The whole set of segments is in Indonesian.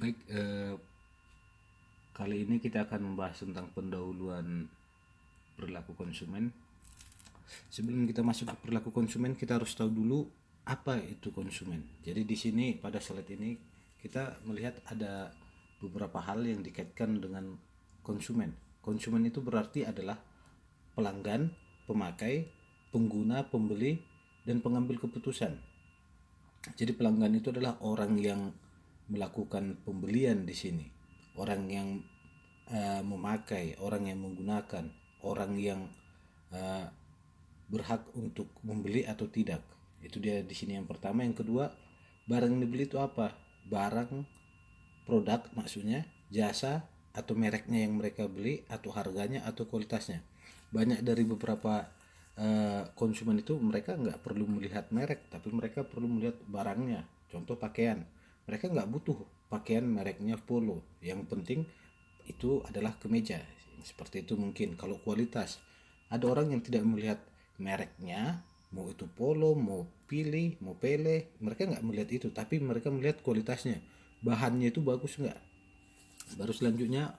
Baik, kali ini kita akan membahas tentang pendahuluan perilaku konsumen. Sebelum kita masuk ke perilaku konsumen, kita harus tahu dulu apa itu konsumen. Jadi di sini pada slide ini kita melihat ada beberapa hal yang dikaitkan dengan konsumen. Konsumen itu berarti adalah pelanggan, pemakai, pengguna, pembeli, dan pengambil keputusan. Jadi pelanggan itu adalah orang yang melakukan pembelian di sini, orang yang memakai, orang yang menggunakan, orang yang uh, berhak untuk membeli atau tidak. Itu dia di sini yang pertama. Yang kedua, barang yang dibeli itu apa? Barang, produk maksudnya, jasa atau mereknya yang mereka beli, atau harganya atau kualitasnya. Banyak dari beberapa konsumen itu mereka nggak perlu melihat merek, tapi mereka perlu melihat barangnya. Contoh pakaian, mereka nggak butuh pakaian mereknya Polo, yang penting itu adalah kemeja. Seperti itu. Mungkin kalau kualitas, ada orang yang tidak melihat mereknya, mau itu Polo, mau Pilih, mau Pele, mereka nggak melihat itu, tapi mereka melihat kualitasnya, bahannya itu bagus nggak. Baru selanjutnya,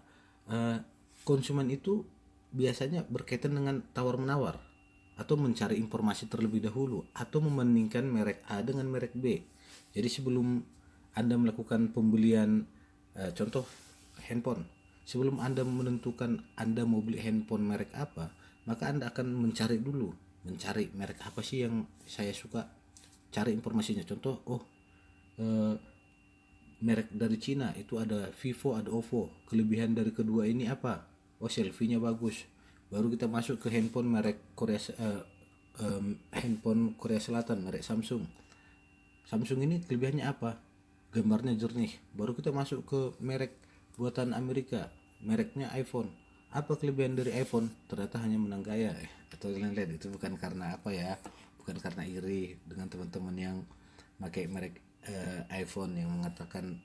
konsumen itu biasanya berkaitan dengan tawar menawar atau mencari informasi terlebih dahulu atau membandingkan merek A dengan merek B. Jadi sebelum Anda melakukan pembelian, contoh handphone, sebelum Anda menentukan Anda mau beli handphone merek apa, maka Anda akan mencari dulu, mencari merek apa sih yang saya suka, cari informasinya. Contoh, eh, merek dari Cina itu ada Vivo, ada Oppo. Kelebihan dari kedua ini apa? Oh, selfie-nya bagus. Baru kita masuk ke handphone merek Korea, handphone Korea Selatan, merek Samsung. Samsung ini kelebihannya apa? Gambarnya jernih. Baru kita masuk ke merek buatan Amerika, mereknya iPhone. Apa kelebihan dari iPhone? Ternyata hanya menang gaya, atau lain-lain. Itu bukan karena apa ya? Bukan karena iri dengan teman-teman yang pakai merek iPhone yang mengatakan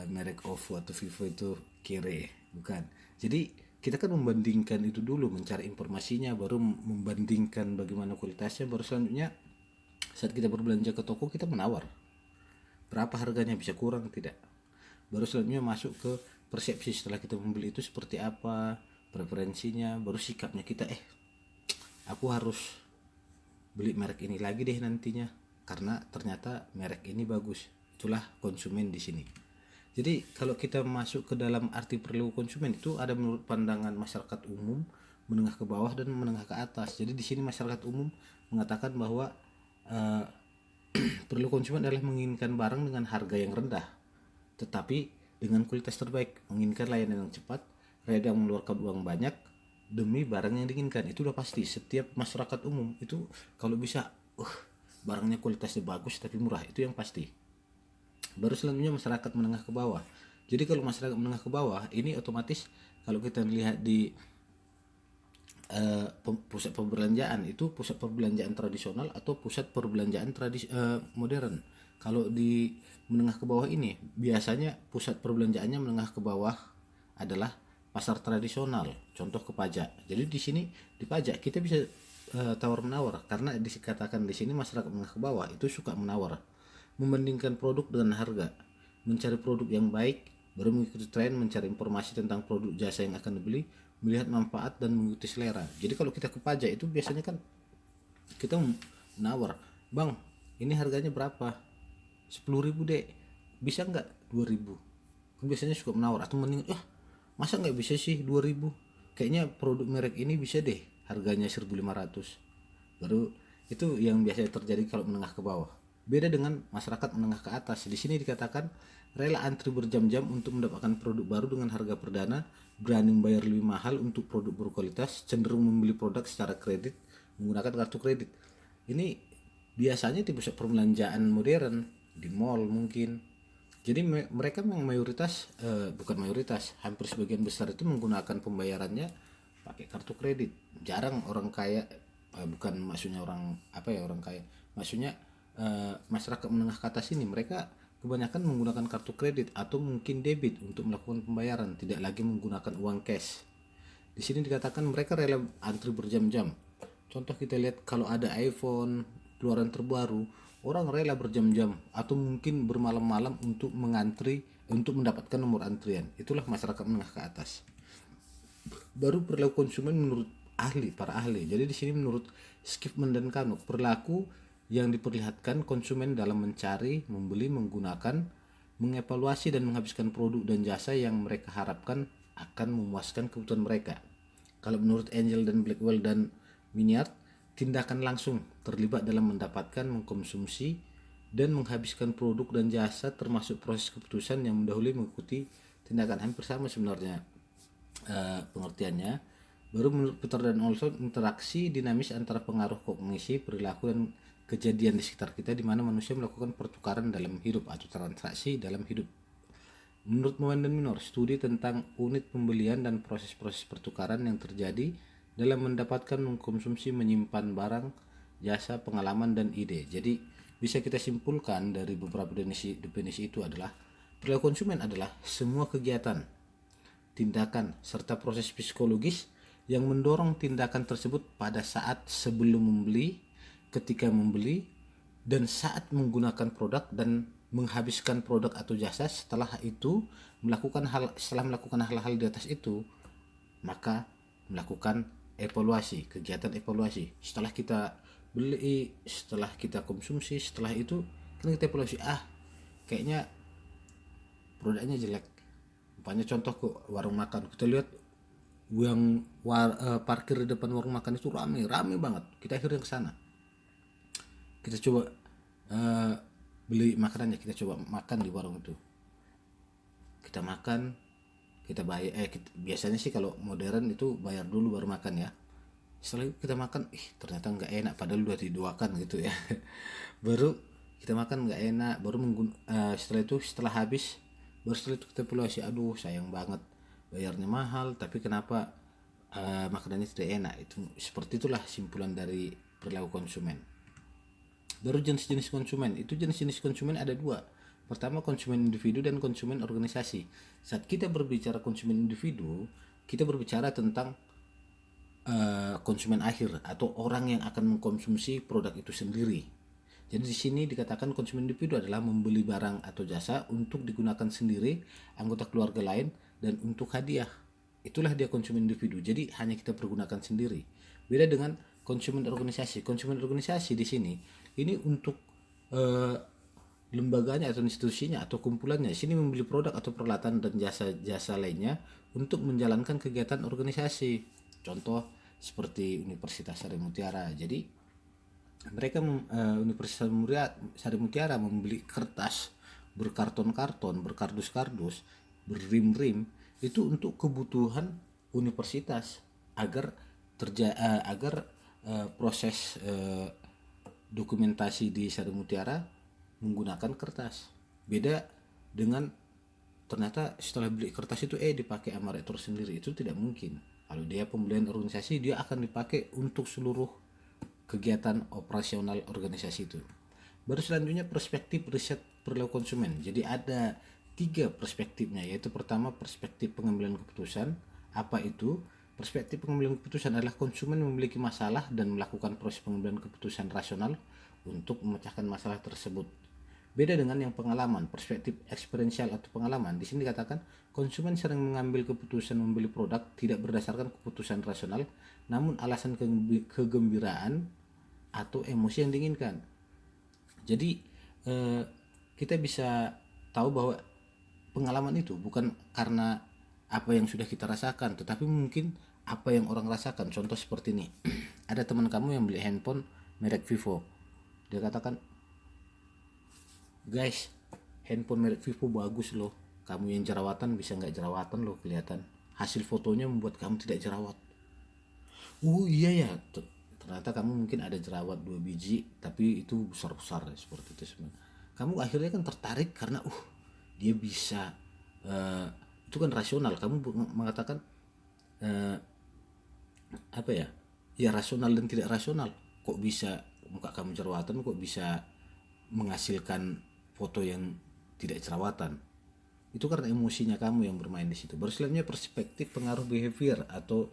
merek Oppo atau Vivo itu kere, bukan. Jadi kita kan membandingkan itu dulu, mencari informasinya, baru membandingkan bagaimana kualitasnya, baru selanjutnya saat kita berbelanja ke toko kita menawar berapa harganya, bisa kurang tidak. Baru selanjutnya masuk ke persepsi setelah kita membeli itu seperti apa, preferensinya, baru sikapnya kita, aku harus beli merek ini lagi deh nantinya karena ternyata merek ini bagus. Itulah konsumen di sini. Jadi kalau kita masuk ke dalam arti perilaku konsumen itu ada menurut pandangan masyarakat umum, menengah ke bawah dan menengah ke atas. Jadi di sini masyarakat umum mengatakan bahwa eh, perilaku konsumen adalah menginginkan barang dengan harga yang rendah, tetapi dengan kualitas terbaik, menginginkan layanan yang cepat, rela mengeluarkan uang banyak demi barang yang diinginkan. Itu udah pasti. Setiap masyarakat umum itu kalau bisa, barangnya kualitasnya bagus tapi murah, itu yang pasti. Baru selanjutnya masyarakat menengah ke bawah. Jadi kalau masyarakat menengah ke bawah ini otomatis kalau kita lihat di pusat perbelanjaan, itu pusat perbelanjaan tradisional atau pusat perbelanjaan modern. Kalau di menengah ke bawah ini biasanya pusat perbelanjaannya menengah ke bawah adalah pasar tradisional, contoh ke pajak. Jadi di sini di pajak kita bisa tawar menawar, karena dikatakan di sini masyarakat menengah ke bawah itu suka menawar, membandingkan produk dengan harga, mencari produk yang baik, baru mengikuti tren, mencari informasi tentang produk jasa yang akan dibeli, melihat manfaat dan mengikuti selera. Jadi kalau kita ke pajak itu biasanya kan kita menawar, bang ini harganya berapa, 10.000 dek, bisa nggak 2.000. Biasanya suka menawar, atau mending masa nggak bisa sih 2.000, kayaknya produk merek ini bisa deh harganya 1.500. Baru itu yang biasanya terjadi kalau menengah ke bawah. Beda dengan masyarakat menengah ke atas. Di sini dikatakan rela antri berjam-jam untuk mendapatkan produk baru dengan harga perdana, berani membayar lebih mahal untuk produk berkualitas, cenderung membeli produk secara kredit menggunakan kartu kredit. Ini biasanya di pusat perbelanjaan modern, di mall mungkin. Jadi mereka memang mayoritas, bukan mayoritas, hampir sebagian besar itu menggunakan pembayarannya pakai kartu kredit. Jarang orang kaya, bukan maksudnya orang apa ya, orang kaya, maksudnya masyarakat menengah ke atas ini mereka kebanyakan menggunakan kartu kredit atau mungkin debit untuk melakukan pembayaran, tidak lagi menggunakan uang cash. Di sini dikatakan mereka rela antri berjam-jam. Contoh kita lihat kalau ada iPhone keluaran terbaru, orang rela berjam-jam atau mungkin bermalam-malam untuk mengantri, untuk mendapatkan nomor antrian. Itulah masyarakat menengah ke atas. Baru perilaku konsumen menurut para ahli. Jadi di sini menurut Skipman dan Kanuk, perilaku yang diperlihatkan konsumen dalam mencari, membeli, menggunakan, mengevaluasi dan menghabiskan produk dan jasa yang mereka harapkan akan memuaskan kebutuhan mereka. Kalau menurut Angel dan Blackwell dan Minyard, tindakan langsung terlibat dalam mendapatkan, mengkonsumsi, dan menghabiskan produk dan jasa termasuk proses keputusan yang mendahului mengikuti tindakan. Hampir sama sebenarnya pengertiannya. Baru menurut Peter dan Olson, interaksi dinamis antara pengaruh kognisi, perilaku, dan kejadian di sekitar kita di mana manusia melakukan pertukaran dalam hidup atau transaksi dalam hidup. Menurut Moen dan Minor, studi tentang unit pembelian dan proses-proses pertukaran yang terjadi dalam mendapatkan, mengkonsumsi, menyimpan barang, jasa, pengalaman, dan ide. Jadi bisa kita simpulkan dari beberapa definisi itu adalah perilaku konsumen adalah semua kegiatan, tindakan, serta proses psikologis yang mendorong tindakan tersebut pada saat sebelum membeli, ketika membeli, dan saat menggunakan produk dan menghabiskan produk atau jasa. Setelah melakukan hal-hal di atas itu, maka melakukan evaluasi, kegiatan evaluasi. Setelah kita beli, setelah kita konsumsi, setelah itu kita evaluasi, kayaknya produknya jelek. Banyak contoh ke warung makan, kita lihat yang parkir di depan warung makan itu rame banget. Kita akhirnya ke sana, kita coba beli makanannya, kita coba makan di warung itu. Kita makan, kita bayar. Biasanya sih kalau modern itu bayar dulu baru makan ya. Setelah itu kita makan, ternyata nggak enak, padahal udah didoakan gitu ya. Baru kita makan nggak enak, baru setelah habis, baru setelah itu kita evaluasi, aduh sayang banget, bayarnya mahal tapi kenapa makanannya tidak enak. Itu seperti itulah simpulan dari perilaku konsumen. Baru jenis-jenis konsumen. Itu jenis-jenis konsumen ada dua. Pertama, konsumen individu dan konsumen organisasi. Saat kita berbicara konsumen individu, kita berbicara tentang konsumen akhir atau orang yang akan mengkonsumsi produk itu sendiri. Jadi di sini dikatakan konsumen individu adalah membeli barang atau jasa untuk digunakan sendiri, anggota keluarga lain, dan untuk hadiah. Itulah dia konsumen individu. Jadi hanya kita pergunakan sendiri. Beda dengan konsumen organisasi. Konsumen organisasi di sini ini untuk lembaganya atau institusinya atau kumpulannya. Di sini membeli produk atau peralatan dan jasa-jasa lainnya untuk menjalankan kegiatan organisasi. Contoh seperti Universitas Sari Mutiara. Jadi mereka Universitas Sari Mutiara membeli kertas berkarton-karton, berkardus-kardus, berrim-rim itu untuk kebutuhan universitas agar proses dokumentasi di Sari Mutiara menggunakan kertas. Beda dengan ternyata setelah beli kertas itu dipakai sama rektor sendiri, itu tidak mungkin. Kalau dia pembelian organisasi, dia akan dipakai untuk seluruh kegiatan operasional organisasi itu. Baru selanjutnya perspektif riset perilaku konsumen. Jadi ada 3 perspektifnya, yaitu pertama perspektif pengambilan keputusan. Apa itu? Perspektif pengambilan keputusan adalah konsumen memiliki masalah dan melakukan proses pengambilan keputusan rasional untuk memecahkan masalah tersebut. Beda dengan yang pengalaman, perspektif eksperiensial atau pengalaman. Di sini dikatakan konsumen sering mengambil keputusan membeli produk tidak berdasarkan keputusan rasional, namun alasan kegembiraan atau emosi yang diinginkan. Jadi kita bisa tahu bahwa pengalaman itu bukan karena apa yang sudah kita rasakan, tetapi mungkin apa yang orang rasakan. Contoh seperti ini. Ada teman kamu yang beli handphone merek Vivo. Dia katakan, guys, handphone merek Vivo bagus loh. Kamu yang jerawatan bisa nggak jerawatan loh kelihatan. Hasil fotonya membuat kamu tidak jerawat. Iya ya. Ternyata kamu mungkin ada jerawat 2 biji, tapi itu besar-besar seperti itu sebenarnya. Kamu akhirnya kan tertarik karena dia bisa, itu kan rasional. Kamu mengatakan ya rasional dan tidak rasional. Kok bisa muka kamu jerawatan, kok bisa menghasilkan foto yang tidak jerawatan? Itu karena emosinya kamu yang bermain di situ. Baru selanjutnya perspektif pengaruh behavior atau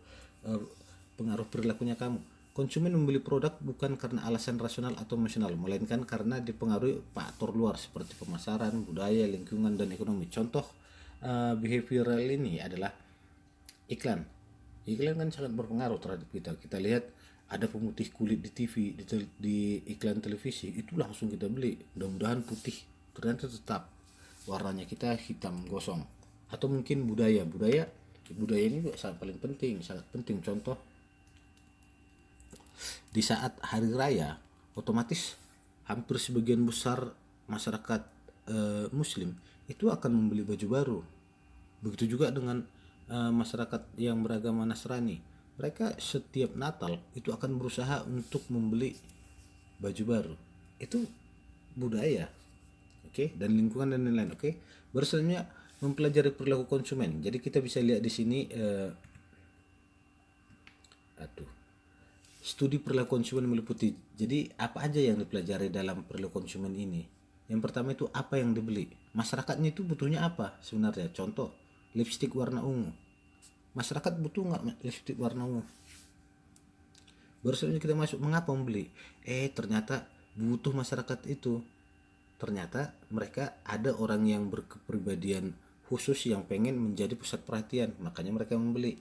pengaruh perilakunya kamu. Konsumen membeli produk bukan karena alasan rasional atau emosional, melainkan karena dipengaruhi faktor luar seperti pemasaran, budaya, lingkungan, dan ekonomi. Contoh behavioral ini adalah iklan. Iklan kan sangat berpengaruh terhadap kita. Kita lihat ada pemutih kulit di TV, di iklan televisi, itu langsung kita beli. Mudah-mudahan putih, ternyata tetap warnanya kita hitam gosong. Atau mungkin budaya ini juga sangat paling penting, sangat penting. Contoh, di saat hari raya, otomatis hampir sebagian besar masyarakat muslim itu akan membeli baju baru. Begitu juga dengan masyarakat yang beragama Nasrani, mereka setiap Natal itu akan berusaha untuk membeli baju baru. Itu budaya, oke, dan lingkungan dan lain-lain, oke. Selanjutnya mempelajari perilaku konsumen. Jadi kita bisa lihat di sini studi perilaku konsumen meliputi. Jadi apa aja yang dipelajari dalam perilaku konsumen ini? Yang pertama itu apa yang dibeli. Masyarakatnya itu butuhnya apa sebenarnya? Contoh, lipstik warna ungu. Masyarakat butuh nggak lipstik warna ungu? Baru selanjutnya kita masuk mengapa membeli. Ternyata butuh masyarakat itu. Ternyata mereka ada orang yang berkepribadian khusus yang pengen menjadi pusat perhatian, makanya mereka membeli.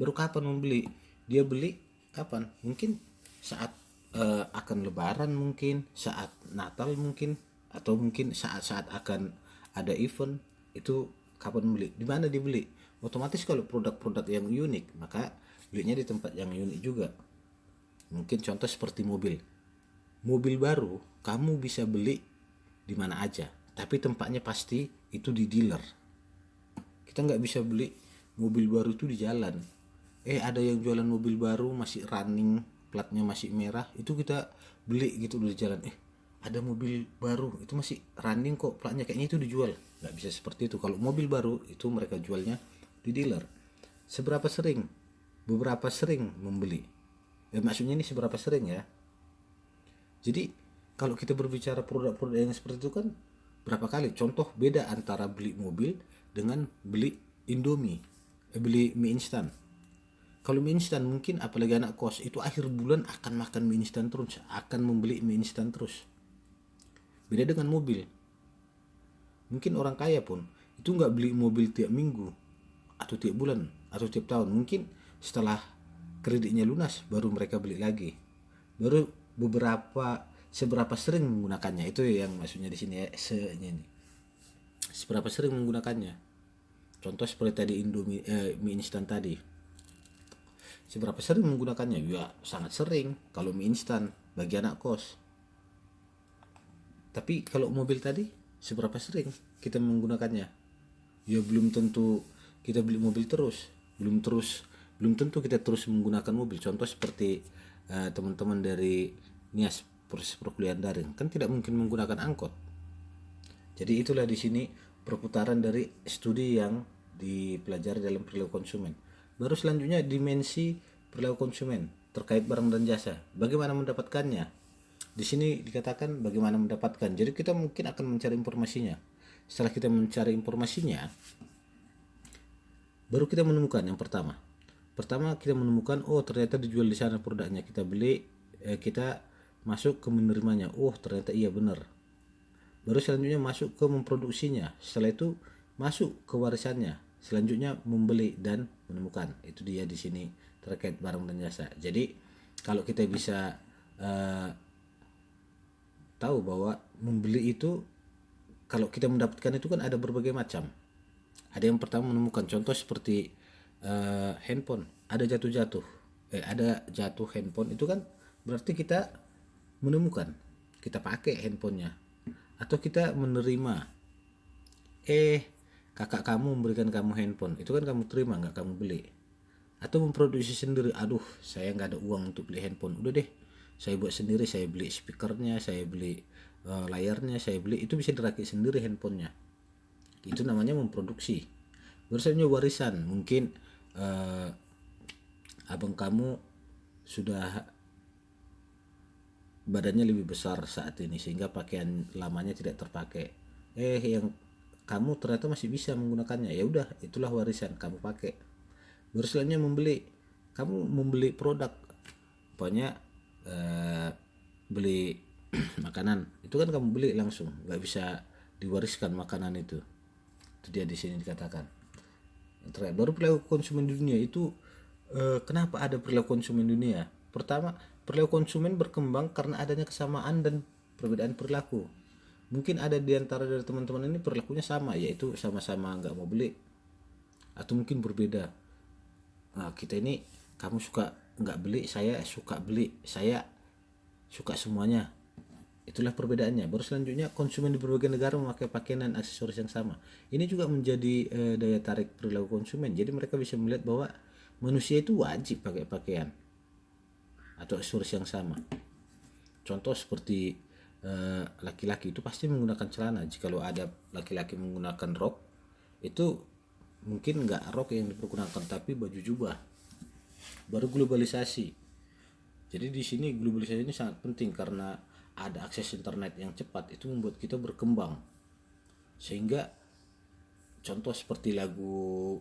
Baru kapan membeli? Dia beli kapan? Mungkin saat akan lebaran, mungkin saat Natal, mungkin, atau mungkin saat-saat akan ada event. Itu kapan beli? Di mana dibeli? Otomatis kalau produk-produk yang unik, maka belinya di tempat yang unik juga. Mungkin contoh seperti mobil baru kamu bisa beli di mana aja, tapi tempatnya pasti itu di dealer. Kita nggak bisa beli mobil baru itu di jalan. Ada yang jualan mobil baru masih running, platnya masih merah, itu kita beli gitu di jalan. Ada mobil baru itu masih running kok, platnya kayaknya itu dijual. Nggak bisa seperti itu. Kalau mobil baru itu mereka jualnya di dealer. Seberapa sering? Beberapa sering membeli. Maksudnya ini seberapa sering ya. Jadi kalau kita berbicara produk-produk yang seperti itu kan berapa kali? Contoh beda antara beli mobil dengan beli Indomie, beli mie instan. Kalau mie instan mungkin apalagi anak kos itu akhir bulan akan makan mie instan terus, akan membeli mie instan terus. Beda dengan mobil. Mungkin orang kaya pun itu nggak beli mobil tiap minggu atau tiap bulan atau tiap tahun. Mungkin setelah kreditnya lunas baru mereka beli lagi. Baru seberapa sering menggunakannya, itu yang maksudnya di sini ya, seberapa sering menggunakannya. Contoh seperti tadi Indomie mie instan tadi. Seberapa sering menggunakannya? Ya sangat sering kalau mie instan bagi anak kos. Tapi kalau mobil tadi seberapa sering kita menggunakannya? Ya belum tentu kita beli mobil terus. Belum tentu kita terus menggunakan mobil. Contoh seperti teman-teman dari NIAS, proses perkuliahan daring, kan tidak mungkin menggunakan angkot. Jadi itulah di sini perputaran dari studi yang dipelajari dalam perilaku konsumen. Baru selanjutnya dimensi perilaku konsumen terkait barang dan jasa. Bagaimana mendapatkannya? Di sini dikatakan bagaimana mendapatkan. Jadi kita mungkin akan mencari informasinya. Setelah kita mencari informasinya, baru kita menemukan yang pertama. Pertama kita menemukan ternyata dijual di sana produknya. Kita beli, kita masuk ke menerimanya. Ternyata iya benar. Baru selanjutnya masuk ke memproduksinya. Setelah itu masuk ke warisannya. Selanjutnya membeli dan menemukan. Itu dia di sini terkait barang dan jasa. Jadi kalau kita bisa tahu bahwa membeli itu, kalau kita mendapatkan itu kan ada berbagai macam. Ada yang pertama menemukan, contoh seperti handphone, ada jatuh handphone, itu kan berarti kita menemukan, kita pakai handphonenya. Atau kita menerima, kakak kamu memberikan kamu handphone, itu kan kamu terima, nggak kamu beli. Atau memproduksi sendiri, saya nggak ada uang untuk beli handphone, udah deh saya buat sendiri, saya beli speakernya, saya beli layarnya, saya beli, itu bisa dirakit sendiri handphonenya. Itu namanya memproduksi. Bersama warisan, mungkin abang kamu sudah badannya lebih besar saat ini sehingga pakaian lamanya tidak terpakai. Yang kamu ternyata masih bisa menggunakannya, ya udah itulah warisan, kamu pakai. Baru selanjutnya membeli, kamu membeli produk pokoknya beli makanan itu kan kamu beli langsung, nggak bisa diwariskan makanan itu dia di sini dikatakan. Yang terakhir, baru perilaku konsumen di dunia itu. Kenapa ada perilaku konsumen dunia? Pertama, perilaku konsumen berkembang karena adanya kesamaan dan perbedaan perilaku. Mungkin ada di antara dari teman-teman ini perilakunya sama, yaitu sama-sama nggak mau beli, atau mungkin berbeda. Nah, kita ini, kamu suka nggak beli, saya suka beli, saya suka semuanya. Itulah perbedaannya. Baru selanjutnya, konsumen di berbagai negara memakai pakaian dan aksesoris yang sama. Ini juga menjadi daya tarik perilaku konsumen. Jadi mereka bisa melihat bahwa manusia itu wajib pakai pakaian atau aksesoris yang sama. Contoh seperti laki-laki itu pasti menggunakan celana. Jikalau ada laki-laki menggunakan rok, itu mungkin nggak rok yang dipergunakan, tapi baju jubah. Baru globalisasi. Jadi di sini globalisasi ini sangat penting karena ada akses internet yang cepat, itu membuat kita berkembang. Sehingga contoh seperti lagu-lagu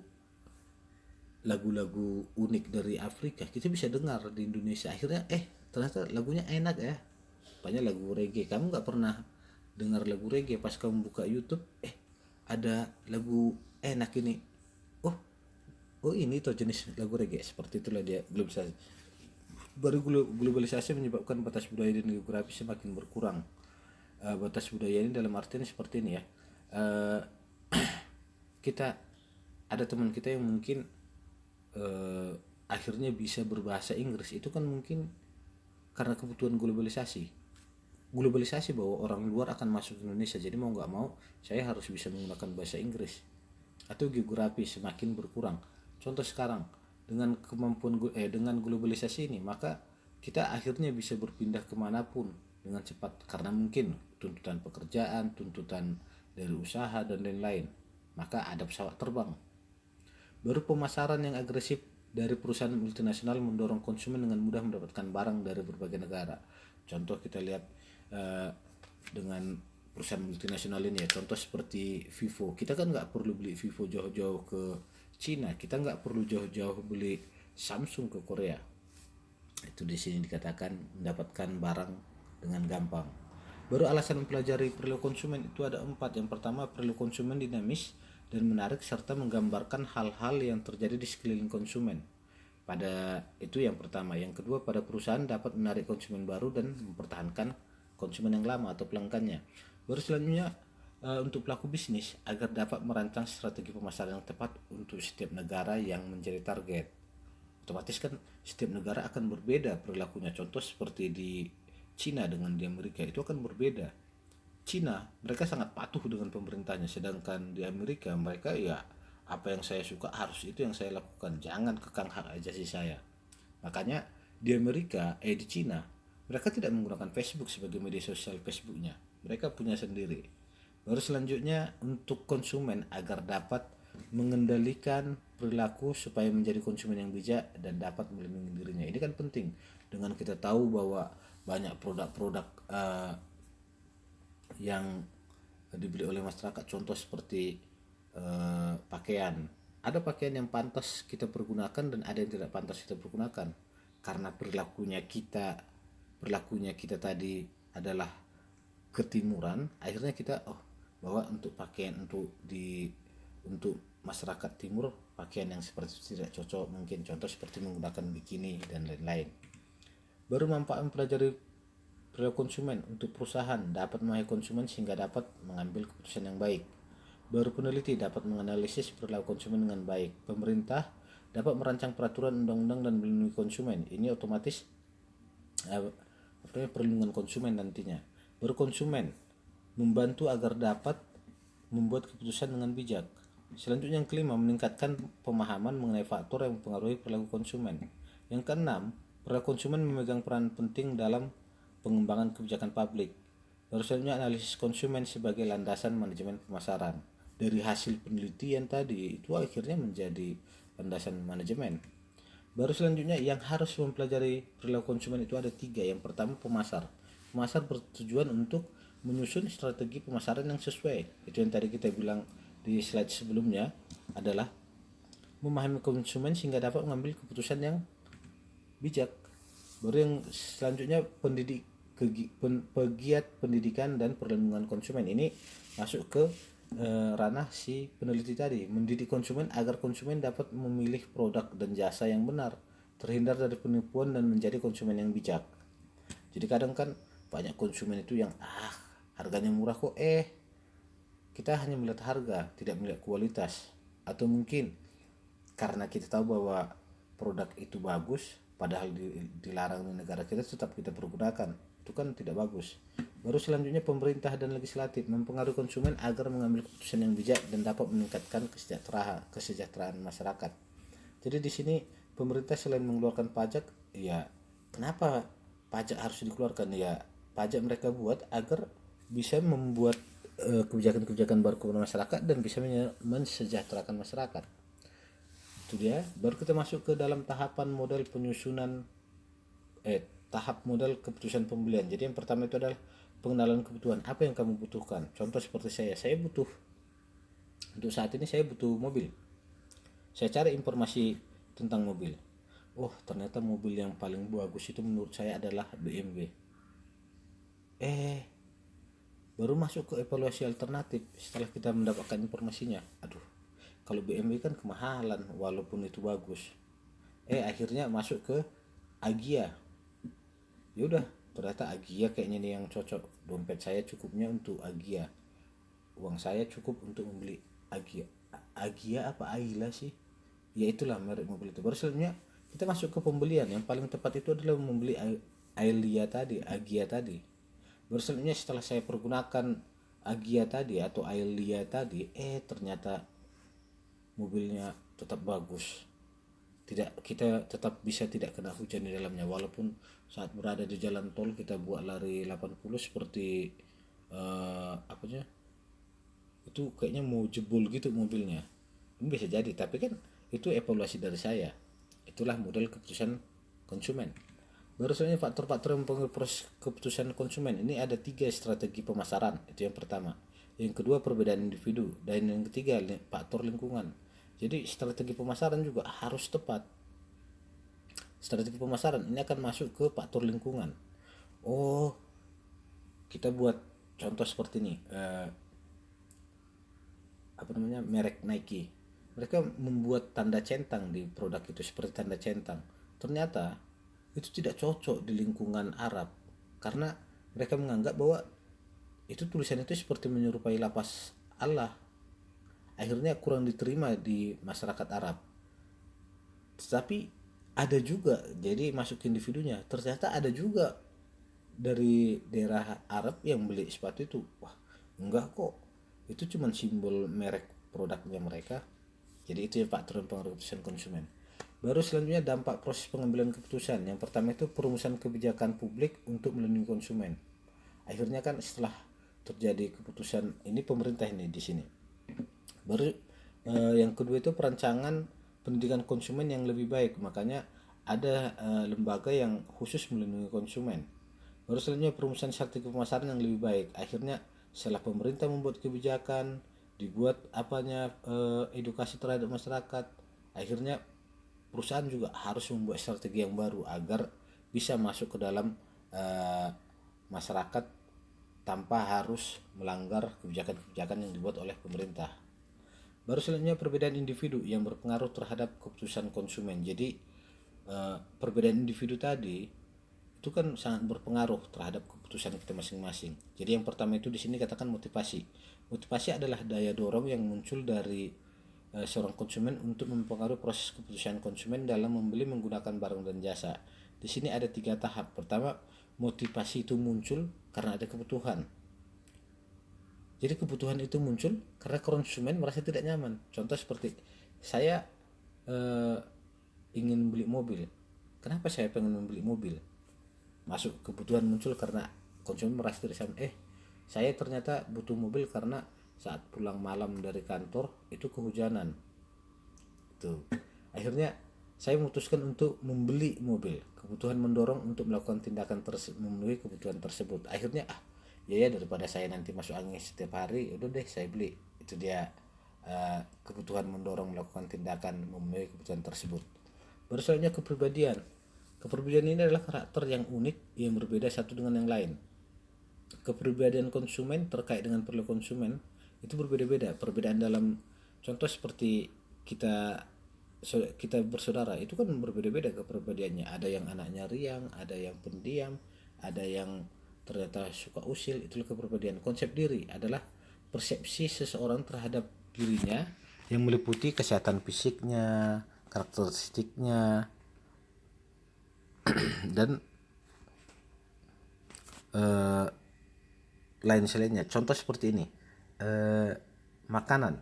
unik dari Afrika kita bisa dengar di Indonesia. Akhirnya ternyata lagunya enak ya. Banyak lagu reggae. Kamu nggak pernah dengar lagu reggae, pas kamu buka YouTube ada lagu enak ini. Oh ini tuh jenis lagu reggae. Seperti itulah dia globalisasi. Baru globalisasi menyebabkan batas budaya dan geografi semakin berkurang. Batas budaya ini dalam artian seperti ini ya. Kita ada teman kita yang mungkin akhirnya bisa berbahasa Inggris, itu kan mungkin karena kebutuhan globalisasi bahwa orang luar akan masuk ke Indonesia, jadi mau nggak mau saya harus bisa menggunakan bahasa Inggris. Atau geografi semakin berkurang. Contoh sekarang dengan kemampuan dengan globalisasi ini, maka kita akhirnya bisa berpindah kemanapun dengan cepat karena mungkin tuntutan pekerjaan, tuntutan dari usaha dan lain-lain. Maka ada pesawat terbang. Baru pemasaran yang agresif dari perusahaan multinasional mendorong konsumen dengan mudah mendapatkan barang dari berbagai negara. Contoh kita lihat dengan perusahaan multinasional ini ya, contoh seperti Vivo. Kita kan nggak perlu beli Vivo jauh-jauh ke Cina, kita nggak perlu jauh-jauh beli Samsung ke Korea. Itu di sini dikatakan mendapatkan barang dengan gampang. Baru alasan mempelajari perilaku konsumen itu ada 4. Yang pertama, perilaku konsumen dinamis dan menarik serta menggambarkan hal-hal yang terjadi di sekeliling konsumen. Pada itu yang pertama. Yang kedua, pada perusahaan dapat menarik konsumen baru dan mempertahankan konsumen yang lama atau pelanggannya. Baru selanjutnya, untuk pelaku bisnis agar dapat merancang strategi pemasaran yang tepat untuk setiap negara yang menjadi target. Otomatis kan setiap negara akan berbeda perilakunya. Contoh seperti di Cina dengan di Amerika itu akan berbeda. Cina mereka sangat patuh dengan pemerintahnya, sedangkan di Amerika mereka ya apa yang saya suka harus itu yang saya lakukan, jangan kekang hak asasi saya. Makanya di Amerika di Cina mereka tidak menggunakan Facebook sebagai media sosial Facebooknya, mereka punya sendiri. Baru selanjutnya, untuk konsumen agar dapat mengendalikan perilaku supaya menjadi konsumen yang bijak dan dapat melindungi dirinya. Ini kan penting. Dengan kita tahu bahwa banyak produk-produk yang dibeli oleh masyarakat, contoh seperti pakaian. Ada pakaian yang pantas kita pergunakan dan ada yang tidak pantas kita pergunakan. Karena perilakunya kita tadi adalah ketimuran, akhirnya kita bahwa untuk pakaian untuk masyarakat timur pakaian yang seperti itu tidak cocok, mungkin contoh seperti menggunakan bikini dan lain-lain. Baru manfaat mempelajari perilaku konsumen untuk perusahaan dapat memahami konsumen sehingga dapat mengambil keputusan yang baik. Baru peneliti dapat menganalisis perilaku konsumen dengan baik. Pemerintah dapat merancang peraturan undang-undang dan melindungi konsumen. Ini otomatis perlindungan konsumen nantinya. Baru konsumen membantu agar dapat membuat keputusan dengan bijak. Selanjutnya yang kelima, meningkatkan pemahaman mengenai faktor yang mempengaruhi perilaku konsumen. Yang keenam, perilaku konsumen memegang peran penting dalam pengembangan kebijakan publik. Baru selanjutnya analisis konsumen sebagai landasan manajemen pemasaran. Dari hasil penelitian tadi itu akhirnya menjadi landasan manajemen. Baru selanjutnya yang harus mempelajari perilaku konsumen itu ada 3. Yang pertama, pemasar. Pemasar bertujuan untuk menyusun strategi pemasaran yang sesuai. Itu yang tadi kita bilang di slide sebelumnya, adalah memahami konsumen sehingga dapat mengambil keputusan yang bijak. Baru yang selanjutnya pegiat pendidikan dan perlindungan konsumen. Ini masuk ke ranah si peneliti tadi, mendidik konsumen agar konsumen dapat memilih produk dan jasa yang benar, terhindar dari penipuan dan menjadi konsumen yang bijak. Jadi kadang kan banyak konsumen itu yang harganya murah kok, kita hanya melihat harga, tidak melihat kualitas. Atau mungkin karena kita tahu bahwa produk itu bagus padahal dilarang di negara kita, tetap kita pergunakan, itu kan tidak bagus. Baru selanjutnya pemerintah dan legislatif mempengaruhi konsumen agar mengambil keputusan yang bijak dan dapat meningkatkan kesejahteraan masyarakat. Jadi di sini pemerintah selain mengeluarkan pajak, ya kenapa pajak harus dikeluarkan? Ya pajak mereka buat agar bisa membuat kebijakan-kebijakan baru kepada masyarakat dan bisa mensejahterakan masyarakat. Itu dia. Baru kita masuk ke dalam tahapan model penyusunan tahap model keputusan pembelian. Jadi yang pertama itu adalah pengenalan kebutuhan. Apa yang kamu butuhkan? Contoh seperti saya butuh, untuk saat ini saya butuh mobil. Saya cari informasi tentang mobil. Oh, ternyata mobil yang paling bagus itu menurut saya adalah BMW. Baru masuk ke evaluasi alternatif setelah kita mendapatkan informasinya. Aduh, kalau BMW kan kemahalan walaupun itu bagus. Akhirnya masuk ke Agia. Yaudah, ternyata Agia kayaknya nih yang cocok. Dompet saya cukupnya untuk Agia, uang saya cukup untuk membeli Agia. Agia apa Aila sih, ya itulah merek mobil itu. Baru selanjutnya kita masuk ke pembelian. Yang paling tepat itu adalah membeli Agia tadi. Baru selanjutnya setelah saya pergunakan Agia tadi atau Alia tadi, ternyata mobilnya tetap bagus, kita tetap bisa tidak kena hujan di dalamnya, walaupun saat berada di jalan tol kita buat lari 80 seperti itu kayaknya mau jebol gitu mobilnya. Ini bisa jadi, tapi kan itu evaluasi dari saya. Itulah model keputusan konsumen. Baru saja faktor-faktor yang mempengaruhi proses keputusan konsumen. Ini ada 3 strategi pemasaran. Itu yang pertama. Yang kedua perbedaan individu. Dan yang ketiga faktor lingkungan. Jadi strategi pemasaran juga harus tepat. Strategi pemasaran ini akan masuk ke faktor lingkungan. Oh, kita buat contoh seperti ini. Merek Nike. Mereka membuat tanda centang di produk itu seperti tanda centang. Ternyata itu tidak cocok di lingkungan Arab karena mereka menganggap bahwa itu tulisan itu seperti menyerupai lapas Allah. Akhirnya kurang diterima di masyarakat Arab. Tetapi ada juga, jadi masuk ke individunya, ternyata ada juga dari daerah Arab yang beli sepatu itu. Wah, enggak kok, itu cuma simbol merek produknya mereka. Jadi itu ya faktor pengaruh keputusan konsumen. Baru selanjutnya dampak proses pengambilan keputusan. Yang pertama itu perumusan kebijakan publik untuk melindungi konsumen. Akhirnya kan setelah terjadi keputusan ini pemerintah ini di sini. Baru yang kedua itu perancangan pendidikan konsumen yang lebih baik. Makanya ada lembaga yang khusus melindungi konsumen. Baru selanjutnya perumusan strategi pemasaran yang lebih baik. Akhirnya setelah pemerintah membuat kebijakan, dibuat edukasi terhadap masyarakat, akhirnya perusahaan juga harus membuat strategi yang baru agar bisa masuk ke dalam masyarakat tanpa harus melanggar kebijakan-kebijakan yang dibuat oleh pemerintah. Baru selanjutnya perbedaan individu yang berpengaruh terhadap keputusan konsumen. Jadi perbedaan individu tadi itu kan sangat berpengaruh terhadap keputusan kita masing-masing. Jadi yang pertama itu di sini katakan motivasi. Motivasi adalah daya dorong yang muncul dari seorang konsumen untuk mempengaruhi proses keputusan konsumen dalam membeli menggunakan barang dan jasa. Di sini ada 3 tahap. Pertama, motivasi itu muncul karena ada kebutuhan. Jadi kebutuhan itu muncul karena konsumen merasa tidak nyaman. Contoh seperti saya ingin beli mobil. Kenapa saya pengen membeli mobil? Masuk kebutuhan muncul karena konsumen merasa tidak nyaman. Saya ternyata butuh mobil karena saat pulang malam dari kantor itu kehujanan. Akhirnya saya memutuskan untuk membeli mobil. Kebutuhan mendorong untuk melakukan tindakan memenuhi kebutuhan tersebut. Akhirnya ya daripada saya nanti masuk angin setiap hari, udah deh saya beli. Itu dia kebutuhan mendorong melakukan tindakan memenuhi kebutuhan tersebut. Baru selanjutnya kepribadian. Kepribadian ini adalah karakter yang unik yang berbeda satu dengan yang lain. Kepribadian konsumen terkait dengan perilaku konsumen itu berbeda-beda. Perbedaan dalam contoh seperti kita kita bersaudara itu kan berbeda-beda kepribadiannya. Ada yang anaknya riang, ada yang pendiam, ada yang ternyata suka usil. Itulah kepribadian. Konsep diri adalah persepsi seseorang terhadap dirinya yang meliputi kesehatan fisiknya, karakteristiknya, dan lain selainnya. Contoh seperti ini, makanan.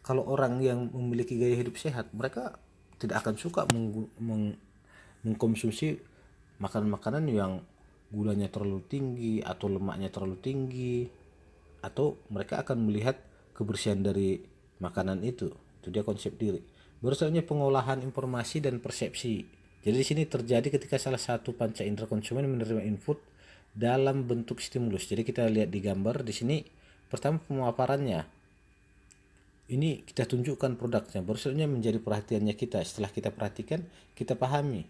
Kalau orang yang memiliki gaya hidup sehat, mereka tidak akan suka mengkonsumsi makanan-makanan yang gulanya terlalu tinggi atau lemaknya terlalu tinggi, atau mereka akan melihat kebersihan dari makanan itu. Itu dia konsep diri. Berikutnya pengolahan informasi dan persepsi. Jadi di sini terjadi ketika salah satu panca indera konsumen menerima input dalam bentuk stimulus. Jadi kita lihat di gambar di sini, pertama pemaparannya. Ini kita tunjukkan produknya, baru selanjutnya menjadi perhatiannya kita. Setelah kita perhatikan, kita pahami.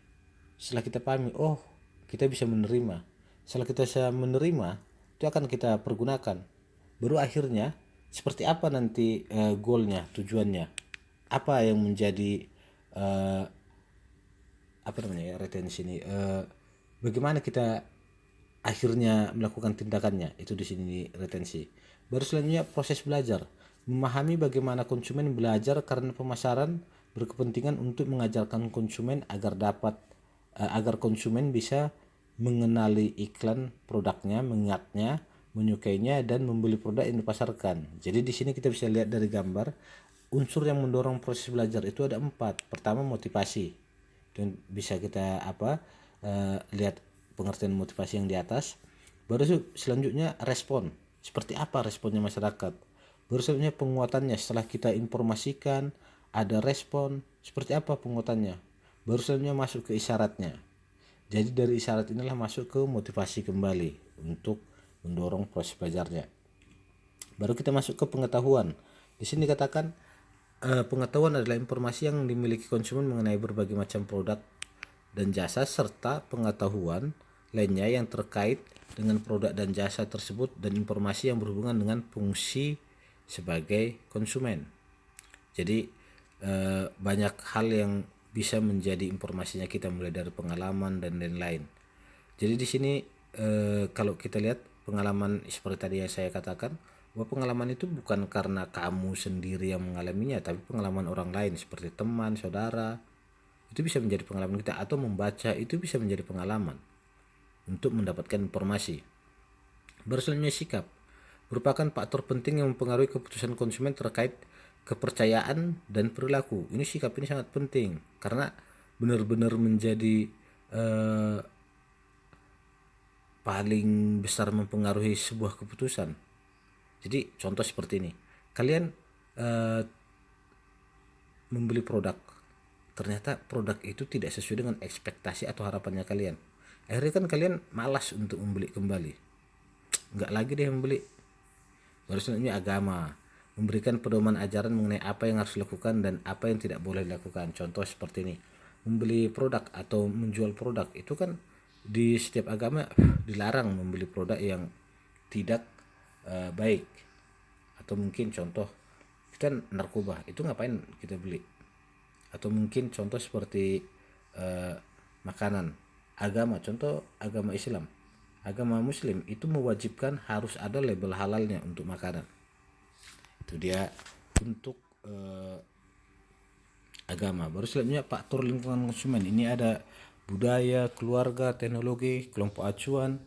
Setelah kita pahami, oh kita bisa menerima. Setelah kita bisa menerima, itu akan kita pergunakan. Baru akhirnya seperti apa nanti goalnya, tujuannya, apa yang menjadi retensi ini, bagaimana kita akhirnya melakukan tindakannya, itu di sini retensi. Baru selanjutnya proses belajar, memahami bagaimana konsumen belajar karena pemasaran berkepentingan untuk mengajarkan konsumen agar konsumen bisa mengenali iklan produknya, mengingatnya, menyukainya, dan membeli produk yang dipasarkan. Jadi di sini kita bisa lihat dari gambar unsur yang mendorong proses belajar itu ada 4. Pertama motivasi, dan bisa kita lihat pengertian motivasi yang di atas. Baru selanjutnya respon, seperti apa responnya masyarakat. Baru selanjutnya penguatannya, setelah kita informasikan ada respon, seperti apa penguatannya. Baru selanjutnya masuk ke isyaratnya. Jadi dari isyarat inilah masuk ke motivasi kembali untuk mendorong proses belajarnya. Baru kita masuk ke pengetahuan. Di sini dikatakan pengetahuan adalah informasi yang dimiliki konsumen mengenai berbagai macam produk dan jasa, serta pengetahuan lainnya yang terkait dengan produk dan jasa tersebut, dan informasi yang berhubungan dengan fungsi sebagai konsumen. Jadi banyak hal yang bisa menjadi informasinya kita, mulai dari pengalaman dan lain-lain. Jadi di sini kalau kita lihat pengalaman seperti tadi yang saya katakan, bahwa pengalaman itu bukan karena kamu sendiri yang mengalaminya, tapi pengalaman orang lain seperti teman, saudara, itu bisa menjadi pengalaman kita, atau membaca itu bisa menjadi pengalaman untuk mendapatkan informasi. Selanjutnya sikap merupakan faktor penting yang mempengaruhi keputusan konsumen terkait kepercayaan dan perilaku. Ini sikap ini sangat penting karena benar-benar menjadi paling besar mempengaruhi sebuah keputusan. Jadi contoh seperti ini, kalian membeli produk, ternyata produk itu tidak sesuai dengan ekspektasi atau harapannya kalian. Akhirnya kan kalian malas untuk membeli kembali, nggak lagi deh membeli. Baru selanjutnya agama, memberikan pedoman ajaran mengenai apa yang harus dilakukan dan apa yang tidak boleh dilakukan. Contoh seperti ini, membeli produk atau menjual produk itu kan di setiap agama dilarang membeli produk yang tidak baik. Atau mungkin contoh kita narkoba, itu ngapain kita beli. Atau mungkin contoh seperti makanan, agama, contoh agama Islam, agama Muslim itu mewajibkan harus ada label halalnya untuk makanan. Itu dia untuk agama. Baru selanjutnya faktor lingkungan konsumen. Ini ada budaya, keluarga, teknologi, kelompok acuan,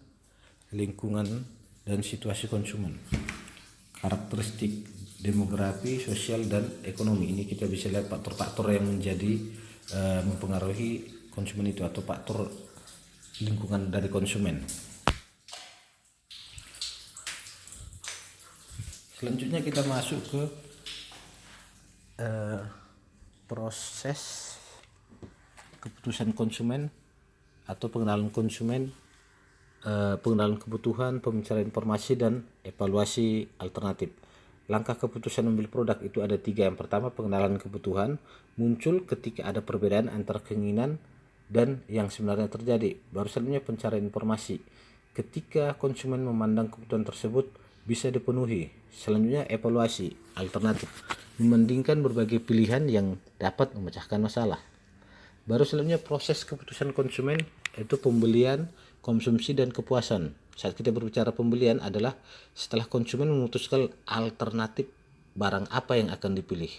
lingkungan, dan situasi konsumen. Karakteristik demografi, sosial, dan ekonomi. Ini kita bisa lihat faktor-faktor yang menjadi mempengaruhi konsumen itu, atau faktor lingkungan dari konsumen. Selanjutnya kita masuk ke proses keputusan konsumen atau pengenalan konsumen, pengenalan kebutuhan, pemencarian informasi, dan evaluasi alternatif. Langkah keputusan membeli produk itu ada 3. Yang pertama, pengenalan kebutuhan muncul ketika ada perbedaan antara keinginan dan yang sebenarnya terjadi. Baru selanjutnya pencarian informasi. Ketika konsumen memandang kebutuhan tersebut bisa dipenuhi. Selanjutnya evaluasi alternatif, membandingkan berbagai pilihan yang dapat memecahkan masalah. Baru selanjutnya proses keputusan konsumen, itu pembelian, konsumsi, dan kepuasan. Saat kita berbicara pembelian adalah setelah konsumen memutuskan alternatif barang apa yang akan dipilih.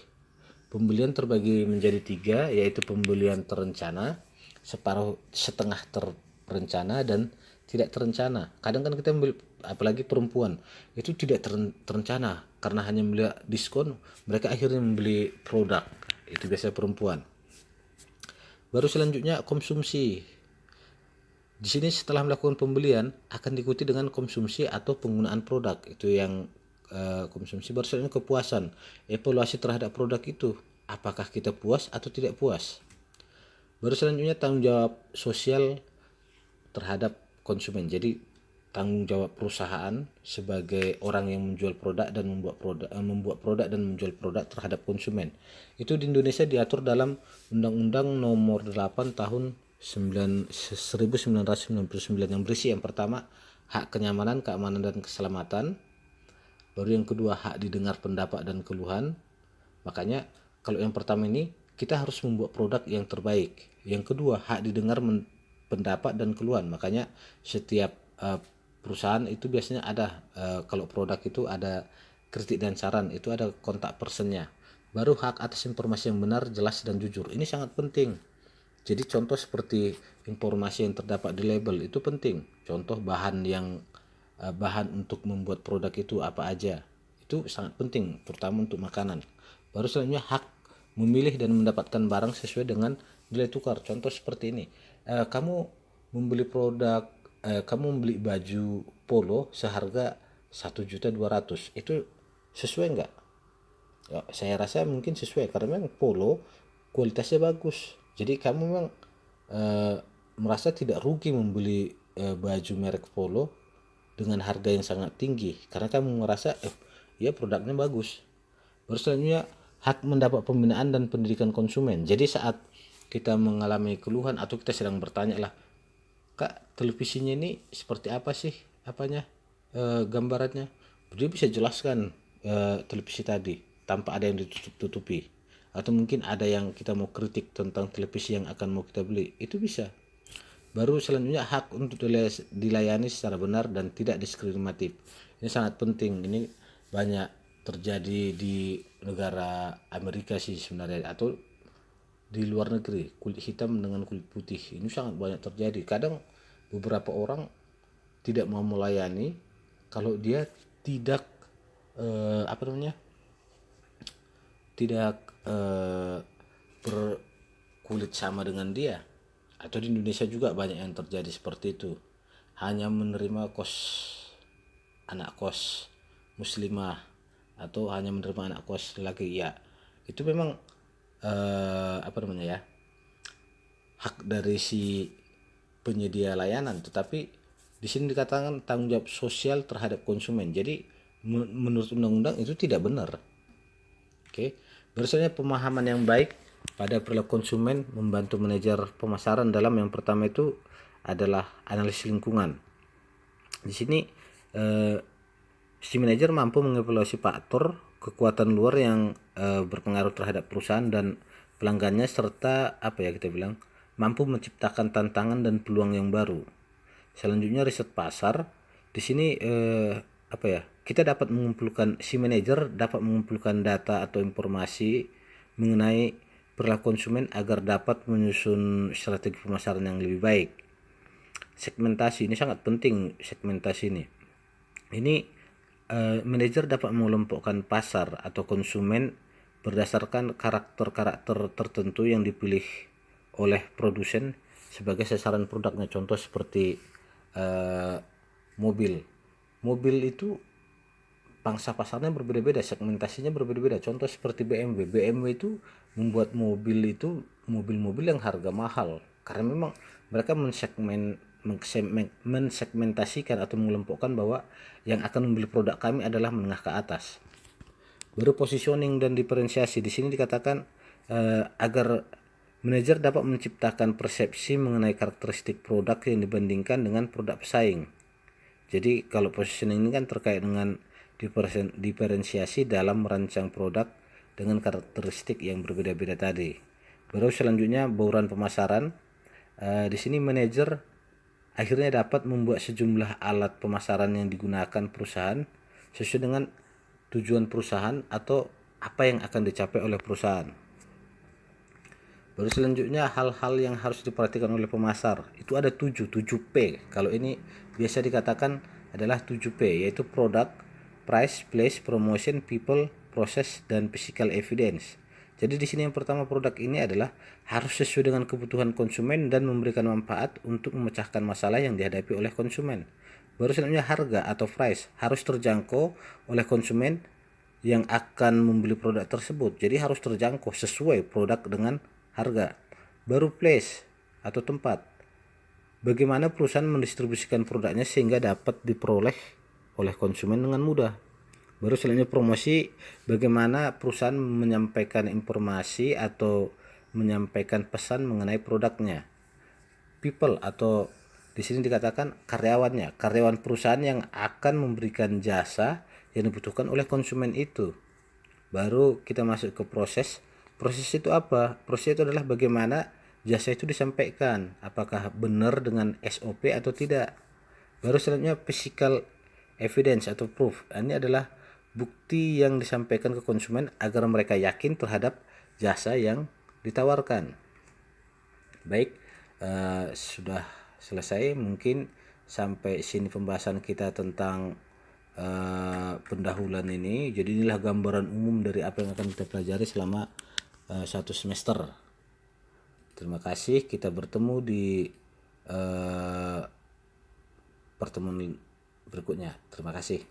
Pembelian terbagi menjadi 3, yaitu pembelian terencana, separuh setengah terencana, dan tidak terencana. Kadang kan kita membeli, apalagi perempuan, itu tidak terencana karena hanya melihat diskon, mereka akhirnya membeli produk. Itu biasanya perempuan. Baru selanjutnya konsumsi. Di sini setelah melakukan pembelian akan diikuti dengan konsumsi atau penggunaan produk. Itu yang konsumsi. Baru selanjutnya kepuasan. Evaluasi terhadap produk itu. Apakah kita puas atau tidak puas. Baru selanjutnya tanggung jawab sosial terhadap konsumen. Jadi tanggung jawab perusahaan sebagai orang yang menjual produk dan membuat produk dan menjual produk terhadap konsumen. Itu di Indonesia diatur dalam Undang-Undang Nomor 8 Tahun 1999 yang berisi yang pertama hak kenyamanan, keamanan, dan keselamatan. Baru yang kedua hak didengar pendapat dan keluhan. Makanya kalau yang pertama ini kita harus membuat produk yang terbaik. Yang kedua hak didengar pendapat dan keluhan. Makanya setiap perusahaan itu biasanya ada kalau produk itu ada kritik dan saran, itu ada kontak personnya. Baru hak atas informasi yang benar, jelas, dan jujur. Ini sangat penting. Jadi contoh seperti informasi yang terdapat di label itu penting. Contoh bahan untuk membuat produk itu apa aja. Itu sangat penting, terutama untuk makanan. Baru selanjutnya hak memilih dan mendapatkan barang sesuai dengan nilai tukar. Contoh seperti ini. Kamu membeli baju polo seharga 1.200.000. Itu sesuai enggak? Ya, saya rasa mungkin sesuai karena memang polo kualitasnya bagus. Jadi kamu memang merasa tidak rugi membeli baju merek polo dengan harga yang sangat tinggi karena kamu merasa ya produknya bagus. Baru selanjutnya hak mendapat pembinaan dan pendidikan konsumen. Jadi saat kita mengalami keluhan atau kita sedang bertanya lah, Kak, televisinya ini seperti apa sih gambarannya? Dia bisa jelaskan televisi tadi tanpa ada yang ditutup-tutupi. Atau mungkin ada yang kita mau kritik tentang televisi yang akan mau kita beli, itu bisa. Baru selanjutnya hak untuk dilayani secara benar dan tidak diskriminatif. Ini sangat penting. Ini banyak terjadi di negara Amerika sih sebenarnya, atau di luar negeri, kulit hitam dengan kulit putih. Ini sangat banyak terjadi. Kadang beberapa orang tidak mau melayani kalau dia tidak tidak berkulit sama dengan dia. Atau di Indonesia juga banyak yang terjadi seperti itu, hanya menerima anak kos muslimah atau hanya menerima anak kos laki. Ya itu memang hak dari si penyedia layanan, tetapi di sini dikatakan tanggung jawab sosial terhadap konsumen. Jadi menurut undang-undang itu tidak benar. Oke. Biasanya pemahaman yang baik pada perilaku konsumen membantu manajer pemasaran dalam yang pertama itu adalah analisis lingkungan. Di sini si manajer mampu mengevaluasi faktor kekuatan luar yang berpengaruh terhadap perusahaan dan pelanggannya, serta mampu menciptakan tantangan dan peluang yang baru. Selanjutnya riset pasar. Di sini kita dapat si manajer dapat mengumpulkan data atau informasi mengenai perilaku konsumen agar dapat menyusun strategi pemasaran yang lebih baik. Segmentasi ini sangat penting. Segmentasi ini manajer dapat mengelompokkan pasar atau konsumen berdasarkan karakter-karakter tertentu yang dipilih oleh produsen sebagai sasaran produknya. Contoh seperti mobil itu pangsa pasarnya berbeda-beda, segmentasinya berbeda-beda. Contoh seperti BMW itu membuat mobil-mobil yang harga mahal karena memang mereka mensegmentasikan atau mengelompokkan bahwa yang akan membeli produk kami adalah menengah ke atas. Baru positioning dan diferensiasi. Di sini dikatakan agar Manajer dapat menciptakan persepsi mengenai karakteristik produk yang dibandingkan dengan produk pesaing. Jadi kalau positioning ini kan terkait dengan diferensiasi dalam merancang produk dengan karakteristik yang berbeda-beda tadi. Baru selanjutnya bauran pemasaran. Di sini manajer akhirnya dapat membuat sejumlah alat pemasaran yang digunakan perusahaan sesuai dengan tujuan perusahaan atau apa yang akan dicapai oleh perusahaan. Baru selanjutnya hal-hal yang harus diperhatikan oleh pemasar. Itu ada 7P. Kalau ini biasa dikatakan adalah 7P, yaitu product, price, place, promotion, people, process, dan physical evidence. Jadi di sini yang pertama, produk ini adalah harus sesuai dengan kebutuhan konsumen dan memberikan manfaat untuk memecahkan masalah yang dihadapi oleh konsumen. Baru selanjutnya harga atau price harus terjangkau oleh konsumen yang akan membeli produk tersebut. Jadi harus terjangkau sesuai produk dengan harga. Baru place atau tempat. Bagaimana perusahaan mendistribusikan produknya sehingga dapat diperoleh oleh konsumen dengan mudah. Baru selanjutnya promosi, bagaimana perusahaan menyampaikan informasi atau menyampaikan pesan mengenai produknya. People atau di sini dikatakan karyawannya, karyawan perusahaan yang akan memberikan jasa yang dibutuhkan oleh konsumen itu. Baru kita masuk ke proses. Proses itu apa? Proses itu adalah bagaimana jasa itu disampaikan, apakah benar dengan SOP atau tidak. Baru selanjutnya physical evidence atau proof. Ini adalah bukti yang disampaikan ke konsumen agar mereka yakin terhadap jasa yang ditawarkan. Baik, sudah selesai. Mungkin sampai sini pembahasan kita tentang pendahuluan ini. Jadi inilah gambaran umum dari apa yang akan kita pelajari selama satu semester. Terima kasih. Kita bertemu di pertemuan berikutnya. Terima kasih.